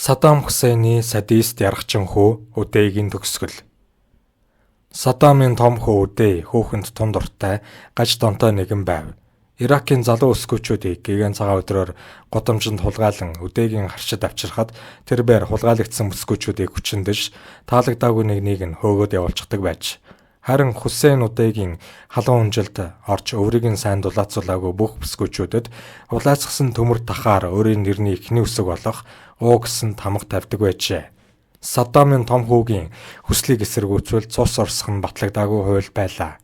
Саддам Хусейны садист яргачин хүү Үдэйгийн төгсгөл. Саддамын том хүү Үдэй хүүхэнд тун дуртай, гаж донтой нэгэн байв. Иракийн залуу өсгөөчүүдийг гигэн цагаан өдрөөр годамжинд хулгайлан Үдэйгийн харшид авчирхад тэр бээр хулгайлагдсан өсгөөчүүдийг хүчиндэж таалагдаагүй нэг нь хөөгөөд явуулчихдаг байж. Харин Хусейн Үдэйгийн халуун унжилд орж өврийг нь сайн дулаацуулаагүй бүх өсгөөчүүдэд улайцсан төмөр тахаар өөрийн нэрний ихний үсэг болох уу гэсэн тамга тавьдаг байжээ. Саддамын том хүүгийн хүслийг эсэргүүцвэл цус орсох нь батлагдаагүй хууль байлаа.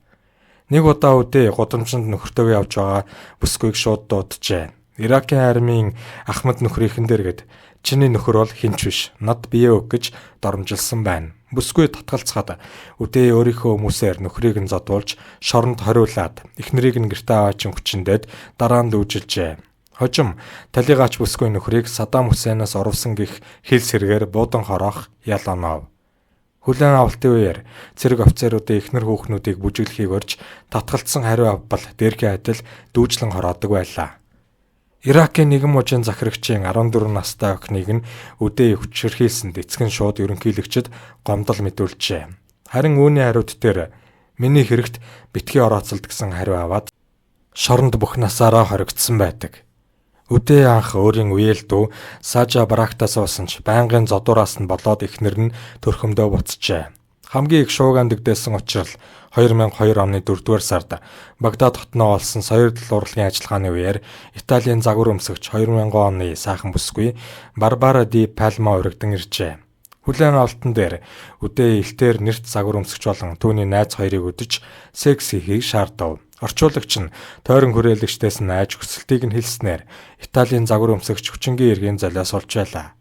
Нэг удаа Үдэй годамжинд нөхөртөөгөө явж байгаа бүсгүйг шууд дууджээ. Иракийн армийн Ахмад нөхрийнхэн дэргэд чиний нөхөр бол хинч биш, над бие өг гэж доромжилсан байна. Бүсгүй татгалцахад Үдэй өөрийнхөө хүмүүсээр нөхрийг нь задуулж шоронд хориулаад эхнэрийг нь гэртээ аваачин хүчиндээд дараа нь лүүжилжээ. Хожим талигаач бүсгүй нөхрийг Саддам Хусейнаас оруулсан гих хил сэргээр буудан хороох ял онов. Хүлээн авалтын үеэр цэрэг офицеруудын эхнэр хүүхнүүдийг бүжиглэхийг орж татгалцсан хариу авбал дээрхий адил дүүжлэн хороодог байлаа. Иракийн нэгэн мужийн захирагчийн 14 настай охиныг нь Үдэй хүчирхийлсэнд эцэг нь шууд ерөнхийлөгчөд гомдол мэдүүлжээ. Харин үүний хариуд дээр миний хэрэгт битгий орооцолд гэсэн хариу аваад шоронд бүх насаараа хоригдсан байдаг. Үдэй анх өөрийн үеэл дүү Сажа Барактаас уусанч байнгын зодуураас нь болоод эхнэр нь төрхөмдөө буцжээ. Хамгийн их шууган дэгдээсэн учраас 2002 оны 4-р сард Багдад хотноо олсон соёрдол урлагийн ажиллагааны үеэр Италийн загвар өмсөгч 2000 оны сайхан бүсгүй Барбара ди Пальма урагдан иржээ. Хүлээн авалтан дээр Үдэй элтээр нэрт загвар өмсөгч болон түүний найз хоёрыг өдөж секс хийхийг шаардав. Орчуулагч нь тойрон хүрээлэгчдээс нь айж хүсэлтийг нь хэлснээр Италийн загвар өмсөгч хүчингийн эргийн золиос олж байлаа.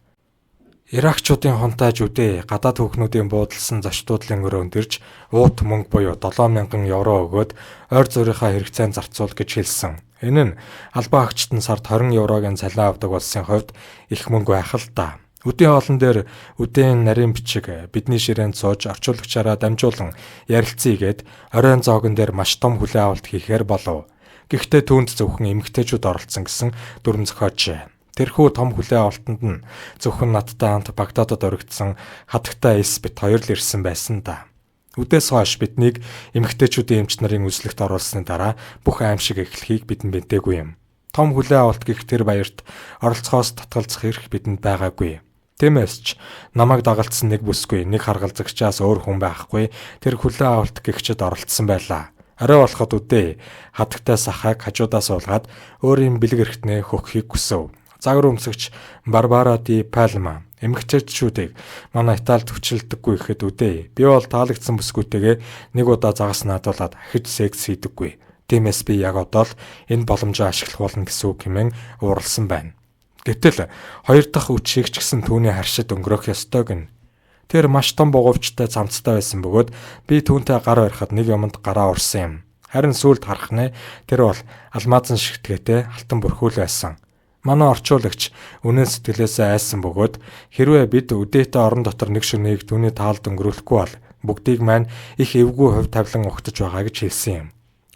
Иракчуудын хунтааж Үдэй гадаад хүүхнүүдийн буудалсан зочдуудлын өрөөнд ирж уут мөнгө буюу 7000 евро өгөөд ойр зурийнхаа хэрэгцээнд зарцуул гэж хэлсэн. Энэ нь албан хаагчид нь сард 20 еврогийн цалин авдаг улсын хувьд их мөнгө байх л да. Үдийн хоолн дээр Үдэйн нарийн бичиг бидний ширээнд сууж орчуулагчаараа дамжуулан ярилцъя гэд оройн зоогон дээр маш том хүлээн авалт хийхээр болов. Гэхдээ түүнд зөвхөн эмэгтэйчүүд оролцсон гэсэн дүрм зохиожээ. Тэрхүү том хүлээн авалтанд нь зөвхөн надтай хамт Багдадад оригдсон хатагтай эс бит хоёр л ирсэн байсан да. Үдээс хойш биднийг эмэгтэйчүүдийн эмч нарын үзлэгт оруулсны дараа бүх аимшиг эхлэхийг бидэнд бэнтээгүй юм. Том хүлээн авалт гэх тэр баярт оролцохоос татгалзах эрх бидэнд байгаагүй. Тиймээс ч намайг дагалдсан нэг бүсгүй нэг харгалзагчаас өөр хүн байхгүй тэр хүлээн авалт гихчэд оролцсон байлаа. Орой болоход Үдэй хатагтай сахаг хажуудаас уулгаад өөрийн бэлэг эрхтнээ хөххийг хүсв. Загвар өмсөгч Барбара ди Пальма эмэгтэйчүүдийг манай Италид хүчилдэггүй гэхэд Үдэй би бол таалагдсан бүсгүйтэйгээ нэг удаа загас наадуулаад ахиж секс хийдэггүй. Тиймээс би яг одоо л энэ боломжоо ашиглах болно гэсэн үг хэмээн ууралсан байна. Гэтэл хоёр дахь үчиг ч гэсэн түүний харшид өнгөрөх ёстой гин. Тэр маш том бугуйчтай цамцтай байсан бөгөөд би түүнтэй гар барихад нэг юмд гараа урсан юм. Харин сүүлд харах нэ тэр бол алмазан шигтгээтэй алтан бүрхүүл байсан. Манай орчуулагч үнэн сэтгэлээсээ айсан бөгөөд хэрвээ бид Үдээтэй орон дотор нэг шөнөийг түүний таалд өнгөрүүлэхгүй бол бүгдийг маань их эвгүй хувь тавилан угтаж байгаа гэж хэлсэн юм.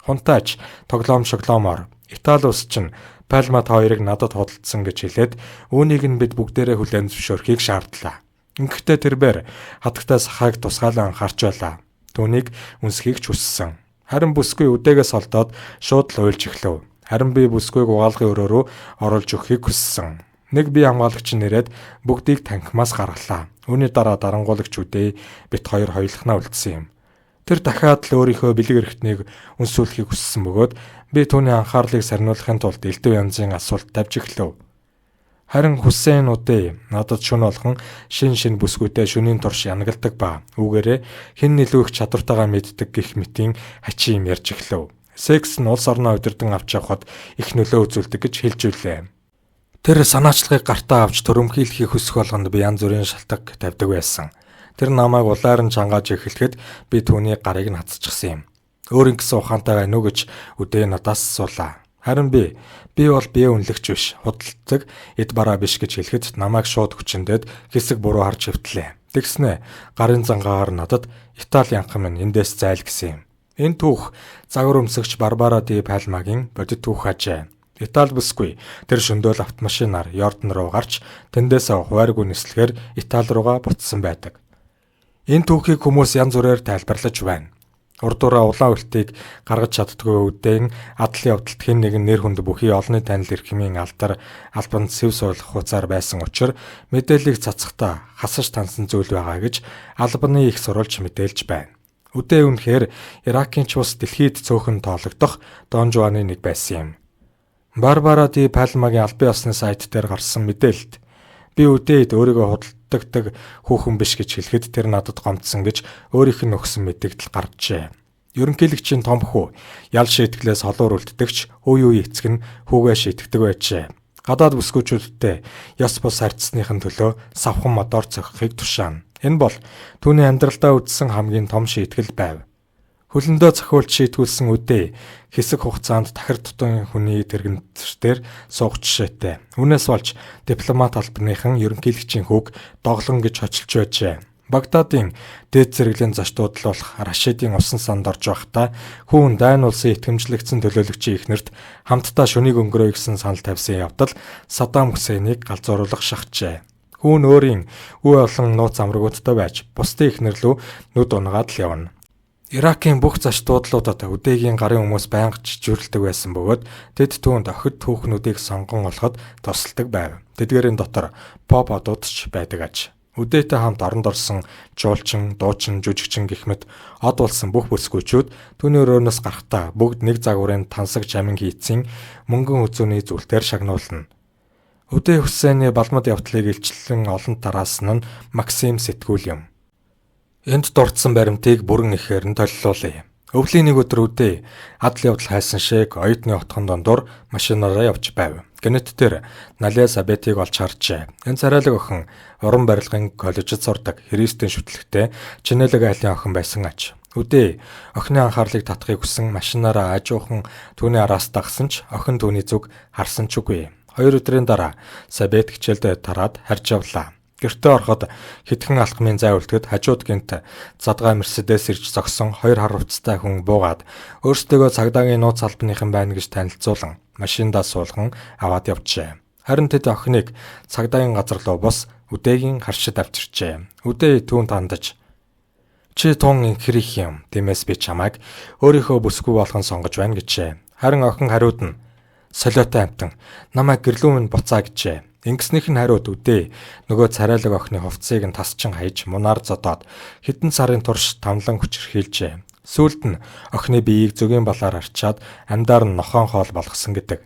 Хунтаач тоглоом шоглоомоор Итали улс чинь Пальмат хоёрыг надад худалдсан гэж хэлээд үүнийг нь бид бүгдээрээ хүлээн зөвшөөрөхийг шаардлаа. Ингэхдээ тэрбээр хатагтай сахайг тусгаалan анхаарч байлаа. Түүнийг үнсхийг ч хүссэн. Харин бүсгүй Үдээгээс олдоод шууд л уйлж эхлэв. Харин би бүсгүйг угаалгын өрөө рүү оруулж өгөхийг хүссэн. Нэг бие хамгаалагч нэрээд бүгдийг танхимаас гаргалаа. Үүний дараа дарангуулагч Үдэй бит хоёр хоёулахнаа үлдсэн юм. Тэр дахиад л өөрийнхөө бэлэг эрхтнийг үнсүүлэхийг хүссэн бөгөөд би түүний анхаарлыг сарниулахын тулд элдв янзын асуулт тавьж эхлэв. Харин Хусейн Үдэй надад шөнө болгон шин бүсгүйтэй шөнийн турш янагалдаг ба үүгээрээ хэн илүү их чадвартайгаа мэддэг гэх мэтийн хачи юм ярьж эхлэв. Секс нь улс орноо удирдан авч явахад их нөлөө үзүүлдэг гэж хэлж үлээ. Тэр санаачлагыг гартаа авч төрөмхийлэхийг хүсэх болгонд би янз бүрийн шалтгаан тавьдаг байсан. Тэр намайг улаар нь чангааж эхлэхэд би түүний гарыг нь хатчихсан юм. Өөр ингэсэн ухаантай байна уу гэж Үдэй надаас асуулаа. Харин би бол бие үнэлэгч биш, худалдаг эд бараа биш гэж хэлэхэд намайг шууд хүчиндээд хэсэг буруу харж хөвтлээ. Тэгснэ гарын зангаагаар надад Итали янхан минь эндээс зайл гэсэн юм. Энэ түүх загвар өмсөгч Барбара ди Пальмагийн бодит түүх ажээ. Итали бүсгүй тэр шөндөөл автомашинаар Йордан руу гарч тэндээс хувааргүй нислэгээр Итали руугаа буцсан байдаг. Энэ түүхийг хүмүүс янз бүрээр тайлбарлаж байна. Урдуураа улаан үлтийг гаргаж чаддгүй үдэн адлын явдалт хэн нэгэн нэр хүнд бүхий олонний танил эрхмийн алдар албанд сэв суулгах хуцаар байсан учраас мэдээллийг цацахдаа хасаж тансан зүйл байгаа гэж албаны их сурвалж мэдээлж байна. Үдээ үнэхээр Иракийн ч ус дэлхийд цөөхөн тоологдох Дон Жуаны нэг байсан юм. Барбара ди Палмагийн албан ёсны сайт дээр гарсан мэдээлэлд би үдээд өөрийгөө худалдагдаг хүүхэн биш гэж хэлэхэд тэр надад гомдсон гэж өөрийнх нь өгсөн мэдээлэл гаргажээ. Ерөнхийлөгчийн том хүү ял шийтгэлээс холуур үлддэгч үе эцэг нь хүүгээ шийтгдэг байжээ. Гадаад бүсгүүчүүдтэй ёс бус харьцсныхын төлөө савхан мотор цохихыг тушаана. Энэ бол түүний амьдралдаа үзсэн хамгийн том шийтгэл байв. Хөлөндөө зохиулж шийтгүүлсэн үдээ хэсэг хугацаанд тахир тутан хүний тэрэгнэр суух жишээтэй. Үүнээс болж дипломат албаныхан ерөнхийлөгчийн хүүг доглон гэж хочилж байжээ. Багдадын дээд зэрэглэлийн зочдууд болох Рашидын усан санд орж байхдаа хүүн дайн улсын итгэмжлэгдсэн төлөөлөгчийн эхнэрт хамтдаа шөнийг өнгөрөө гэсэн санал тавьсан явдал Саддам Хусейнийг галзууруулах шахажээ. Хүүн өөрийн үе олон нууц амрагуудтай байж бусдын эхнэр лүү нүд унгаад л явна. Иракийн бүх зочдуудлуудад үдээгийн гарын хүмүүс байнга жижүүрлдэг байсан бөгөөд тэд түүнд охид түүхнүүдийг сонгон олоход тусалдаг байв. Тэдгээрийн дотор поп одууд ч байдаг аж. Үдээтэй хамт оронд орсон жуулчин, дуучин, жүжигчин гэх мэт од болсон бүх бүсгүүчүүд түүний өрөөнөөс гарахдаа бүгд нэг загварын тансаг жамин хийцэн мөнгөн үзүүний зүйлээр шагнуулна. Үдээ Хүсейний балмад явдлыг илчлэн олон тараасан нь Максим сэтгүүл юм. Энд дурдсан баримтыг бүрэн ихээр нь толлуулъя. Өвлийн нэг өдөр үдээ адал явдал хайсан шиг оюутны отхон дондор машинаараа явж байв. Гэнэт дээр Наля Сабетийг олж харжээ. Энэ царайлаг охин уран барилгын коллежид сурдаг христийн шүтлэгтэй Чинэлэг айлын охин байсан аж. Үдээ охины анхаарлыг татахыг хүсэн машинаараа ажуухан түүний араас дагсан ч охин түүний зүг харсан ч үгүй. 2 өдрийн дараа Сабет хичээлдээ тараад харж явлаа. Гэртээ ороход хэдхэн алхмын зай үлдэхэд хажууд гинт задгай Мерседес ирж зогсон 2 хар хувцастай хүн буугаад өөрсдөө цагдаагийн нууц албаныхан байна гэж танилцуулан машиндаа суулган аваад явжээ. Харин тэд охиныг цагдаагийн газар руу бус үдээгийн харшид авчирчээ. Үдээ түүнд хандаж "Чи тун инхрих юм. Тиймээс би чамайг өөрийнхөө бүсгүй болгон сонгож байна" гэжээ. Харин охин хариуд нь "Солиотой амтан, намайг гэрлүү минь буцаа" гэжээ. Ингэснийх нь хариуд үдээ нөгөө царайлаг охины хувцсыг нь тасчин хаяж мунаар зодоод хэдэн сарын турш тамлан хүчрхийлжээ. Сүүлд нь охины биеийг зөгийн балаар арчаад амьдаар нь нохоон хоол болгосон гэдэг.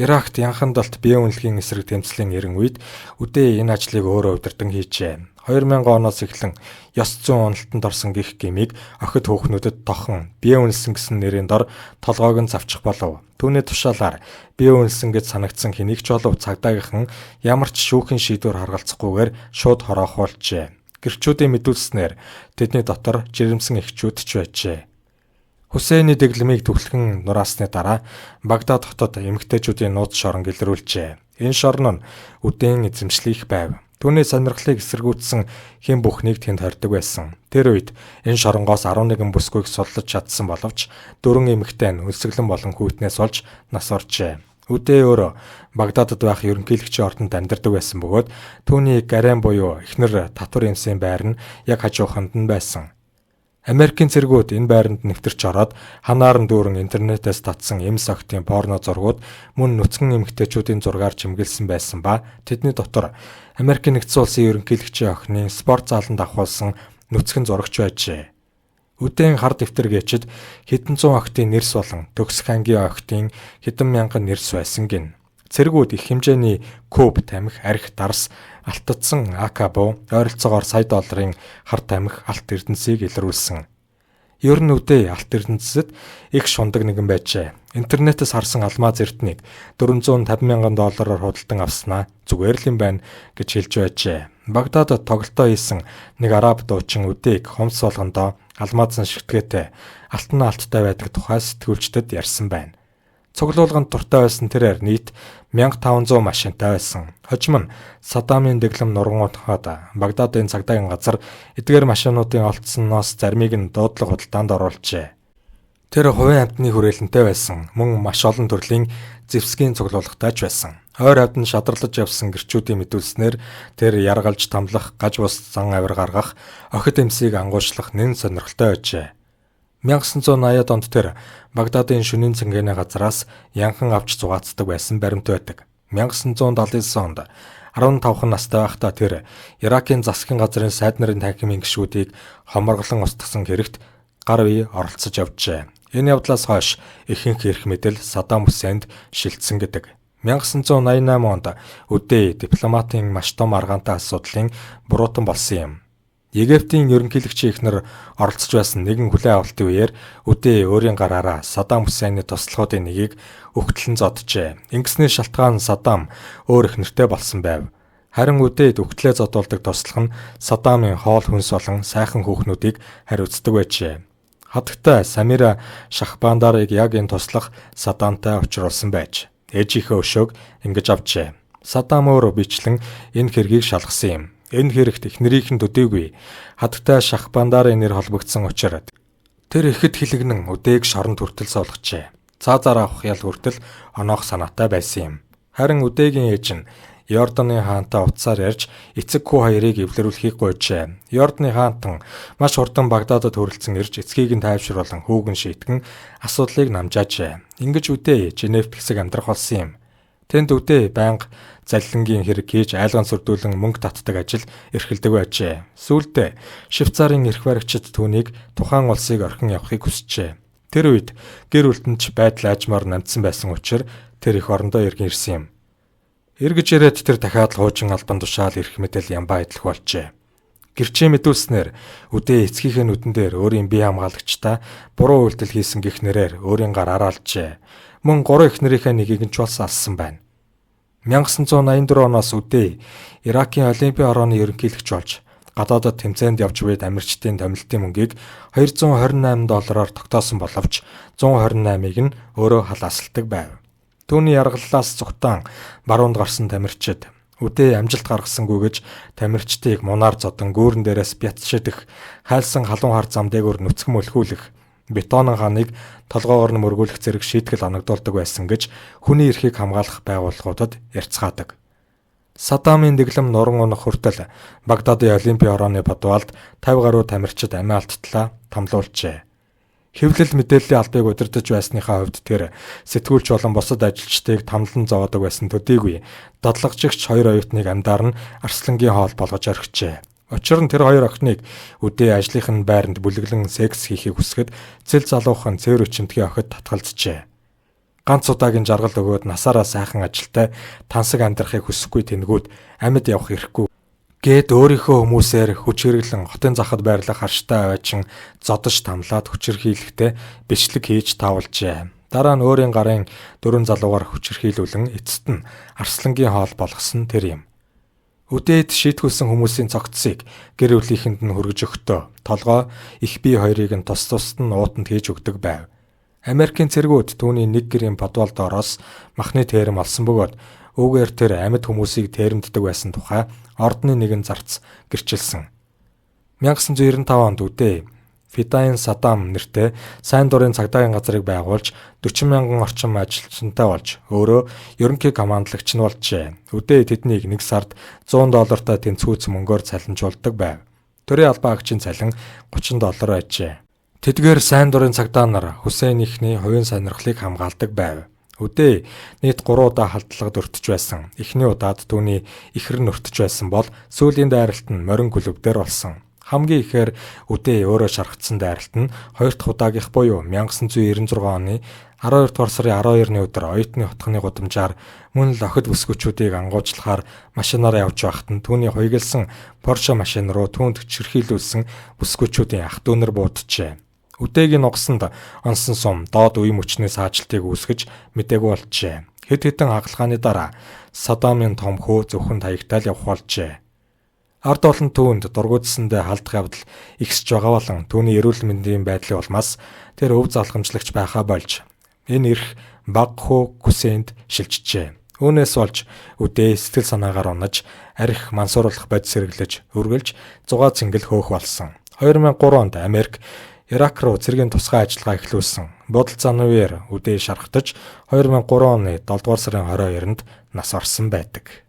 Иракт янхандалт бие үнэлгийн эсрэг тэмцлийн эрен үед үдээ энэ ажлыг өөрөө удирдан хийжээ. 2000 оноос эхлэн ёс зүйн уналтанд орсон гих гмийг охид хүүхнүүдэд тохон бие үнэлсэн гэсэн нэрийн дор толгойг нь завчих болов. Түүний тушаалаар бие үнэлсэн гэж санагдсан хэнийг ч болов цагдаагийнхан ямар ч шүүхийн шийдвэр харгалзахгүйгээр шууд хороохуулжээ. Гэрчүүдийн мэдүүлснээр тэдний дотор жирэмсэн эхчүүд ч байжээ. Хүсейний дэглэмийг төвлөхөн нураасны дараа Багдад хотод эмэгтэйчүүдийн нууц шорон гэлрүүлжээ. Энэ шорон нь үдээн эзэмшлих байв. Түүний сонирхлыг эсэргүүцсэн хэн бүхнийг тэнд хордог байсан. Тэр үед энэ шоронгоос 11 бүсгүйг судлаж чадсан боловч 4 эмэгтэй нь өлсгөлэн болон хүйтнээс олж нас оржээ. Үдээ өөрөө Багдадад байх ерөнхийлөгчийн ордонд амьдардаг байсан бөгөөд түүний гарен буюу эхнэр татвар эмсийн байр нь яг хажууханд нь байсан. Америкийн цэргүүд энэ байранд нэвтэрч ороод ханаар нь дүүрэн интернетээс татсан эмс октын порно зургууд мөн нүцгэн эмэгтэйчүүдийн зургаар чимгэлсэн байсан ба тэдний дотор Америкийн нэгдсэн улсын ерөнхийлөгчийн охины спорт зааланд авахулсан нүцгэн зурагч байжээ. Үдийн хар дэвтэр гээчид хэдэн зуун октын нэрс болон төгсөх ангийн октын хэдэн мянган нэрс байсан гин. Цэргүүд их хэмжээний куб тамхи, арх, дарс, алтдсан АК-буу ойролцоогоор сая долларын хар тамхи алт эрдэнсийг илрүүлсэн. Ер нь үдээ алт эрдэнэсэд их шундаг нэгэн байжээ. Интернетээс харсан алмаз эрднийг $450,000 худалдан авснаа зүгээр л юм байна гэж хэлж байжээ. Багдадад тоглолтоо хийсэн нэг араб дуучин үдээг хомс болгондоо алмазын шигтгээтэй алтан алттай байдаг тухай сэтгүүлчдэд ярьсан байна. Цуглуулганд дуртай байсан тэрээр нийт 1500 машинтай байсан. Хожим нь Саддамын дэглэм нургангуудад Багдадын цагдаагийн газар эдгээр машинуудын олдсоноос заримыг нь дуудлага худалдаанд оруулжээ. Тэр хувийн амьтны хүрээлэнтэй байсан. Мөн маш олон төрлийн зэвсгийн цуглуулгатай ч байсан. Ойр хавьд нь шадарлаж явсан гэрчүүдийн мэдүүлснээр тэр яргалж тамлах, гаж бус зан авир гаргах, охид эмсийг ангуучлах нэн сонирхолтой байжээ. 1980-ад онд тэр Багдадын шөнийн цэнгэний газраас янхан авч зугаацдаг байсан баримт байдаг. 1979 онд 15 настай байхдаа тэр Иракийн засгийн газрын сайд нарын танхимын гишүүдийг хоморглон устгасан хэрэгт гар бие оролцож явжээ. Энэ явдлаас хойш ихэнх эрх мэдэл Саддам Хүсейнд шилжсэн гэдэг. 1988 онд үдээ дипломатын маш том аргаантай асуудлын буруутан болсон юм. Египтийн ерөнхийлөгчийн эхнэр оролцож байсан нэгэн хүлээн авалтын үеэр үдээ өөрийн гараараа Саддам Хүсейний туслахуудын нэгийг өгтлэн зоджээ. Ингэсний шалтгаан Саддам өөр эхнэртэй болсон байв. Харин үдээд өгтлээ зодуулдаг туслах нь Саддамын хоол хүнс болон сайхан хүүхнүүдийг хариуцдаг байжээ. Хатагтай Самира Шахбандарыг яг энэ туслах Саддамтай учруулсан байж ээжийнхээ өшөөг ингэж авчээ. Саддам өөрөө бичлэн энэ хэргийг шалгасан юм. Энэ хэрэгт эхнэрийнх нь төдийгүй хатагтай Шахбандарын нэр холбогдсон учраас тэр ихэд хилэгнэн үдээг шоронд хүртэл суулгачээ. Цаазаар авах ял хүртэл оноох санаатай байсан юм. Харин үдээгийн ээж нь Йорданы хаантай утсаар ярьж эцэг хүү хоёрыг эвлэрүүлэхийг гуйжээ. Йорданы хаантан маш хурдан Багдадад хүрэлцэн ирж эцгийг нь тайвшруулан хүүгэн шийтгэн асуудлыг намжаажээ. Ингэж үдээ Женевт хэсэг амьдрах болсон юм. Тэнд үдээ байнга залилангийн хэрэг хийж айлган сүрдүүлэн мөнгө татдаг ажил эрхэлдэг байжээ. Сүүлдээ Швейцарын эрх баригчид түүнийг тухайн улсыг орхин явахыг хүсжээ. Тэр үед гэр бүлтэнч байдал аажмаар намдсан байсан учраас тэр их орондоо иргэн ирсэн юм. Эргэж ирээд тэр дахиад хуучин албан тушаал эрх мэдэл ямбаа идэх болжээ. Гэрчээ мэдүүлснээр үдээ эцгийнхээ нүдэн дээр өөрийн бие хамгаалагчтай буруу үйлдэл хийсэн гэх нэрээр өөрийн гар араалжээ. Мөн 3 эхнэрийнхээ нэгийг нь ч бас алсан байна. 1984 оноос үдээ Иракийн Олимпийн хорооны ерөнхийлөгч болж гадаадад тэмцээнд явж буйд Америкчдын томилтын мөнгийг $228 тогтоосон боловч 128-ыг нь өөрөө халаасалдаг байв. Түүний яргаллаас цугтаан баруунд гарсан тамирчид үдээ амжилт гаргасангүйгэж тамирчдыг мунаар зодон гүүрэн дээрээс бятшидэх, хайлсан халуун хар зам дээгүүр нүцгэн мөлхүүлэх, бетонын ханыг толгоогоор нь мөргүүлэх зэрэг шийтгэл оногдуулдаг байсан гэж хүний эрхийг хамгаалах байгууллагуудад ярьцгаадаг. Саддамын дэглэм нуран унах хүртэл Багдадын Олимпийн хорооны подвалд 50 гаруй тамирчид амиа алдтлаа томлуулжээ. Хэвлэл мэдээллийн албыг удирдах байсныхаа хувьд тэр сэтгүүлч болон бусад ажилчдыг тамлан зовоодог байсан төдийгүй дадлагжигч хоёр оюутныг амьдаар нь арслангийн хоол болгож орхижээ. Учир нь тэр хоёр охиныг үдээ ажлынхын байранд бүлэглэн секс хийхийг хүсгэд цэл залуухан цэвэр өчимтгийн охид татгалзжээ. Ганц удаагийн жаргал өгөөд насаараа сайхан ажилтай тансаг амьдрахыг хүсэхгүй тэнгүүд амьд явах эрхгүй гээд өөрийнхөө хүмүүсээр хүч хэрэглэн хотын захад байрлах харштай аваачин зодож тамлаад хүчирхийлэхдээ бичлэг хийж таавалжээ. Дараа нь өөрийн гарын 4 залуугаар хүчирхийлүүлэн эцэст нь арслангийн хоол болгосон тэр юм. Үдээд шийтгүүлсэн хүмүүсийн цогцсыг гэр бүлийнхэнд нь хүргэж өгтөө толгой их бие хоёрыг нь тус тусад нь уутанд хийж өгдөг байв. Америкийн цэргүүд түүний нэг гэрийн подвал доороос махны тээрэм олсон бөгөөд үүгээр тэр амьд хүмүүсийг тээремддэг байсан тухай ордны нэгэн зарц гэрчилсэн. 1995 онд үдээ Фидаин Саддам нэртэй сайн дурын цагдаагийн газрыг байгуулж 40,000 орчим ажилчинтай болж өөрөө ерөнхий командлагч нь болжээ. Үдээ тэднийг нэг сард $100 тэнцвүүц мөнгөөр цалинжуулдаг байв. Төрийн албан агчийн цалин $30 байжээ. Тэдгээр сайн дурын цагдаа нар Хүсейнийхний хувийн сонирхлыг хамгаалдаг байв. Үдээ нийт 3 удаа халдлагад өртөж байсан. Эхний удаад түүний ихэр нь өртөж байсан бол сүүлийн дайралт нь морин клуб дээр болсон. Хамгийн ихээр үдээ өөрөө шаргацсан дайралт нь 2 дахь удаагийнх буюу 1996 оны 12 дугаар сарын 12-ны өдөр оюутны утганы гудамжаар мөн л охид бүсгүүчүүдийг ангуужлахаар машинаараа явж байхад нь түүний хуйгалсан Porsche машин руу түүнд чирхийлүүлсэн бүсгүүчүүдийн ах дүүнэр бууджээ. Үдээгийн нугасанд онсон сум доод үе мөчнөөс хаалтыг үүсгэж мдээгүй болжээ. Хэд хэдэн хагалгааны дараа Саддамын том хөө зөвхөн таягтаал явах болжээ. Ард олон түүнд дургуутсандаа халдах явдал ихсэж байгаа болон түүний эрүүл мэндийн байдлын улмаас тэр өв залхамжлагч байхаа болж энэ эрх баг хөө Хүсейнд шилжжээ. Үүнээс болж үдээ сэтгэл санаагаар унаж арх мансууруулах бодис сэргэлж үргэлж зугаа цэнгэл хөөх болсон. 2003 онд Америк Ирак руу цэргийн тусгай ажиллагаа эхлүүлсэн. Бодол Занувер үдээ шархтаж 2003 оны 7 дугаар сарын 22-нд нас орсон байдаг.